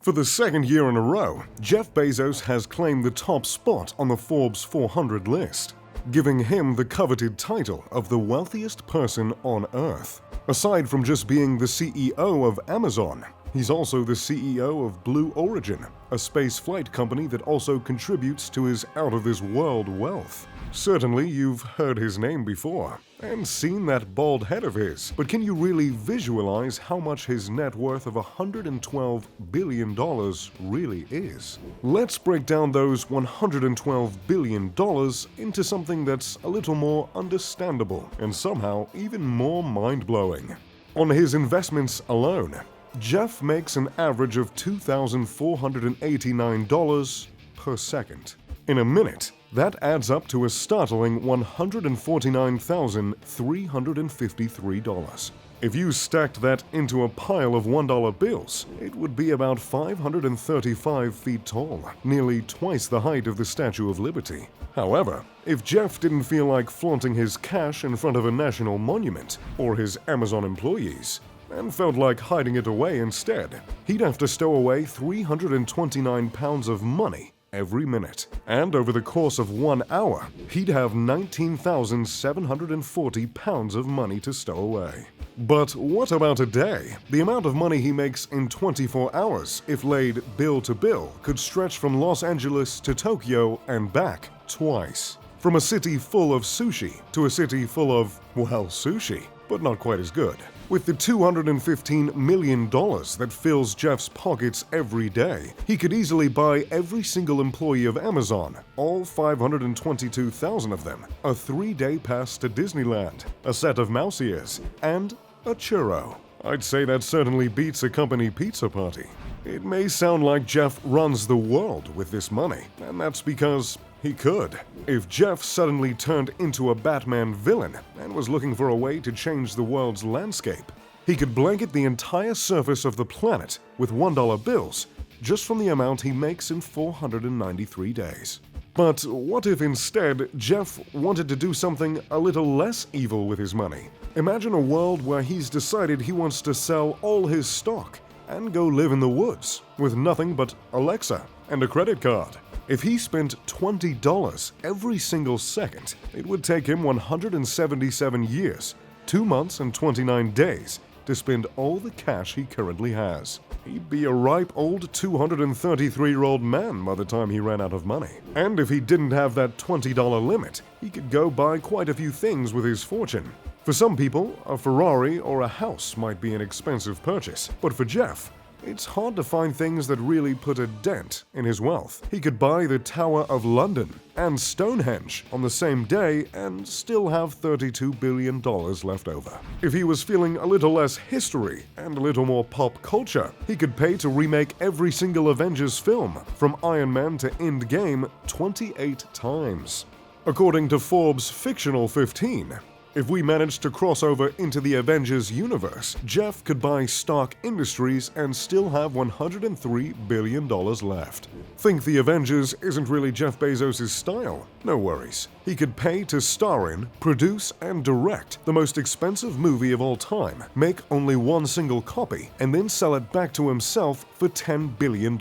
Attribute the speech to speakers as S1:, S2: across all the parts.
S1: For the second year in a row, Jeff Bezos has claimed the top spot on the Forbes 400 list, giving him the coveted title of the wealthiest person on Earth. Aside from just being the CEO of Amazon, he's also the CEO of Blue Origin, a space flight company that also contributes to his out-of-this-world wealth. Certainly, you've heard his name before and seen that bald head of his, but can you really visualize how much his net worth of $112 billion really is? Let's break down those $112 billion into something that's a little more understandable and somehow even more mind-blowing. On his investments alone, Jeff makes an average of $2,489 per second. In a minute, that adds up to a startling $149,353. If you stacked that into a pile of $1 bills, it would be about 535 feet tall, nearly twice the height of the Statue of Liberty. However, if Jeff didn't feel like flaunting his cash in front of a national monument or his Amazon employees, and felt like hiding it away instead, he'd have to stow away 329 pounds of money every minute. And over the course of 1 hour, he'd have 19,740 pounds of money to stow away. But what about a day? The amount of money he makes in 24 hours, if laid bill to bill, could stretch from Los Angeles to Tokyo and back twice. From a city full of sushi to a city full of, well, sushi, but not quite as good. With the $215 million that fills Jeff's pockets every day, he could easily buy every single employee of Amazon, all 522,000 of them, a 3-day pass to Disneyland, a set of mouse ears, and a churro. I'd say that certainly beats a company pizza party. It may sound like Jeff runs the world with this money, and that's because he could. If Jeff suddenly turned into a Batman villain and was looking for a way to change the world's landscape, he could blanket the entire surface of the planet with $1 bills just from the amount he makes in 493 days. But what if instead Jeff wanted to do something a little less evil with his money? Imagine a world where he's decided he wants to sell all his stock and go live in the woods with nothing but Alexa and a credit card. If he spent $20 every single second, it would take him 177 years, 2 months and 29 days to spend all the cash he currently has. He'd be a ripe old 233-year-old man by the time he ran out of money. And if he didn't have that $20 limit, he could go buy quite a few things with his fortune. For some people, a Ferrari or a house might be an expensive purchase, but for Jeff, it's hard to find things that really put a dent in his wealth. He could buy the Tower of London and Stonehenge on the same day and still have $32 billion left over. If he was feeling a little less history and a little more pop culture, he could pay to remake every single Avengers film, from Iron Man to Endgame, 28 times. According to Forbes' Fictional 15, if we managed to cross over into the Avengers universe, Jeff could buy Stark Industries and still have $103 billion left. Think the Avengers isn't really Jeff Bezos' style? No worries. He could pay to star in, produce, and direct the most expensive movie of all time, make only one single copy, and then sell it back to himself for $10 billion,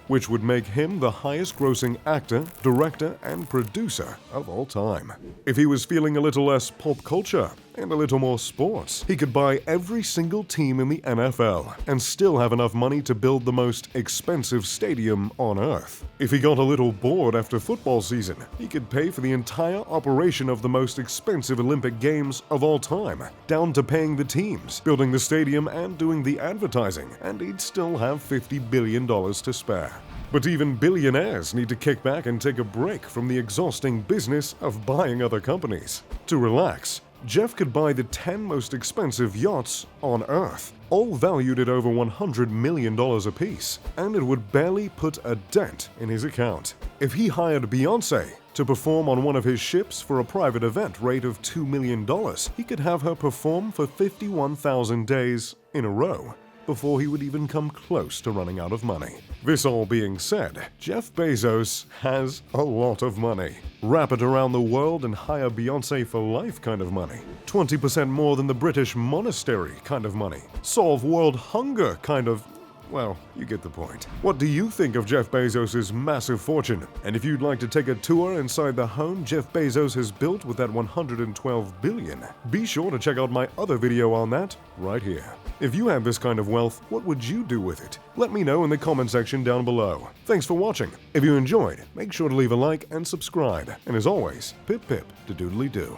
S1: which would make him the highest-grossing actor, director, and producer of all time. If he was feeling a little less pop culture and a little more sports, he could buy every single team in the NFL and still have enough money to build the most expensive stadium on Earth. If he got a little bored after football season, he could pay for the entire operation of the most expensive Olympic Games of all time, down to paying the teams, building the stadium, and doing the advertising, and he'd still have $50 billion to spare. But even billionaires need to kick back and take a break from the exhausting business of buying other companies. To relax, Jeff could buy the 10 most expensive yachts on Earth, all valued at over $100 million apiece, and it would barely put a dent in his account. If he hired Beyoncé to perform on one of his ships for a private event rate of $2 million, he could have her perform for 51,000 days in a row before he would even come close to running out of money. This all being said, Jeff Bezos has a lot of money. Wrap it around the world and hire Beyoncé for life kind of money. 20% more than the British monastery kind of money. Solve world hunger kind of Well, you get the point. What do you think of Jeff Bezos' massive fortune? And if you'd like to take a tour inside the home Jeff Bezos has built with that $112 billion, be sure to check out my other video on that right here. If you have this kind of wealth, what would you do with it? Let me know in the comment section down below. Thanks for watching. If you enjoyed, make sure to leave a like and subscribe. And as always, pip pip to doodly do.